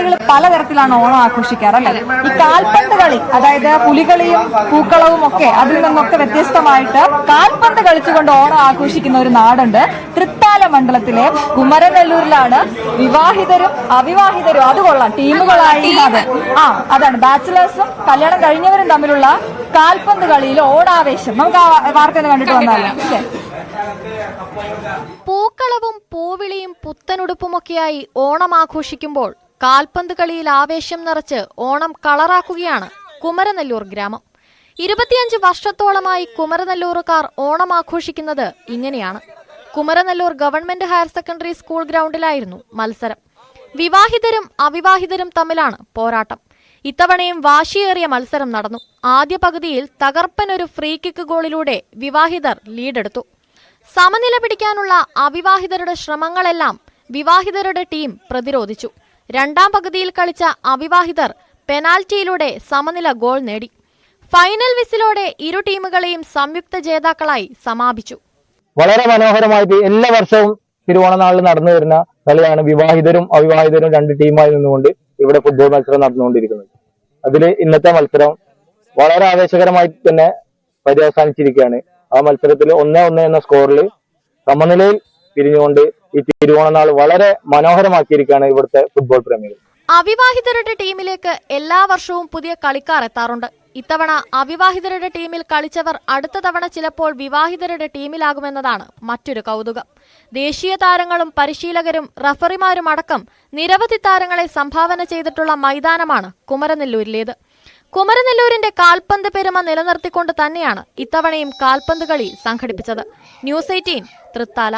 മലയാളികൾ പലതരത്തിലാണ് ഓണം ആഘോഷിക്കാറ് അല്ലെ. ഈ കാൽപന്ത് കളി, അതായത് പുലികളിയും പൂക്കളവും ഒക്കെ അതിൽ നിന്നൊക്കെ വ്യത്യസ്തമായിട്ട് കാൽപന്ത് കളിച്ചുകൊണ്ട് ഓണം ആഘോഷിക്കുന്ന ഒരു നാടുണ്ട്. തൃത്താല മണ്ഡലത്തിലെ കുമരനെല്ലൂരിലാണ് വിവാഹിതരും അവിവാഹിതരും, അത് കൊള്ളാം, ടീമുകളായി അതാണ് ബാച്ചിലേഴ്സും കല്യാണം കഴിഞ്ഞവരും തമ്മിലുള്ള കാൽപന്ത് കളിയിൽ ഓണാവേശം. നമുക്ക് ആ വാർത്ത കണ്ടിട്ട് വന്നാലോ. പൂക്കളവും പൂവിളിയും പുത്തനുടുപ്പുമൊക്കെയായി ഓണം ആഘോഷിക്കുമ്പോൾ കാൽപന്ത് കളിയിൽ ആവേശം നിറച്ച് ഓണം കളറാക്കുകയാണ് കുമരനെല്ലൂർ ഗ്രാമം. 25 വർഷത്തോളമായി കുമരനെല്ലൂറുകാർ ഓണം ആഘോഷിക്കുന്നത് ഇങ്ങനെയാണ്. Kumaranellur government higher secondary school ഗ്രൗണ്ടിലായിരുന്നു മത്സരം. വിവാഹിതരും അവിവാഹിതരും തമ്മിലാണ് പോരാട്ടം. ഇത്തവണയും വാശിയേറിയ മത്സരം നടന്നു. ആദ്യ പകുതിയിൽ തകർപ്പനൊരു ഫ്രീ കിക്ക് ഗോളിലൂടെ വിവാഹിതർ ലീഡെടുത്തു. സമനില പിടിക്കാനുള്ള അവിവാഹിതരുടെ ശ്രമങ്ങളെല്ലാം വിവാഹിതരുടെ ടീം പ്രതിരോധിച്ചു. രണ്ടാം പകുതിയിൽ കളിച്ച അവിവാഹിതർ പെനാൽറ്റിയിലൂടെ സമനില ഗോൾ നേടി. ഫൈനൽ വിസിലോടെ ഇരു ടീമുകളെയും സംയുക്ത ജേതാക്കളായി സമാപിച്ചു. വളരെ മനോഹരമായിട്ട് എല്ലാ വർഷവും തിരുവോണനാളിൽ നടന്നു വരുന്ന കളിയാണ് വിവാഹിതരും അവിവാഹിതരും രണ്ട് ടീമായി നിന്നുകൊണ്ട് ഇവിടെ ഫുട്ബോൾ മത്സരം നടന്നുകൊണ്ടിരിക്കുന്നത്. അതിൽ ഇന്നത്തെ മത്സരം വളരെ ആവേശകരമായി തന്നെ പര്യവസാനിച്ചിരിക്കുകയാണ്. ആ മത്സരത്തിൽ 1-1 എന്ന സ്കോറിൽ സമനിലയിൽ പിരിഞ്ഞുകൊണ്ട് ഈ തിരുവോണനാൾ വളരെ മനോഹരമാക്കിയിരിക്കുകയാണ് ഇവിടുത്തെ ഫുട്ബോൾ പ്രേമികൾ. അവിവാഹിതരുടെ ടീമിലേക്ക് എല്ലാ വർഷവും പുതിയ കളിക്കാർ എത്താറുണ്ട്. ഇത്തവണ അവിവാഹിതരുടെ ടീമിൽ കളിച്ചവർ അടുത്ത തവണ ചിലപ്പോൾ വിവാഹിതരുടെ ടീമിലാകുമെന്നതാണ് മറ്റൊരു കൗതുകം. ദേശീയ താരങ്ങളും പരിശീലകരും റഫറിമാരും അടക്കം നിരവധി താരങ്ങളെ സംഭാവന ചെയ്തിട്ടുള്ള മൈതാനമാണ് കുമരനെല്ലൂരിലേത്. കുമരനെല്ലൂരിന്റെ കാൽപന്ത് പെരുമ നിലനിർത്തിക്കൊണ്ട് തന്നെയാണ് ഇത്തവണയും കാൽപന്ത് കളി സംഘടിപ്പിച്ചത്. ന്യൂസ് 18 തൃത്താല.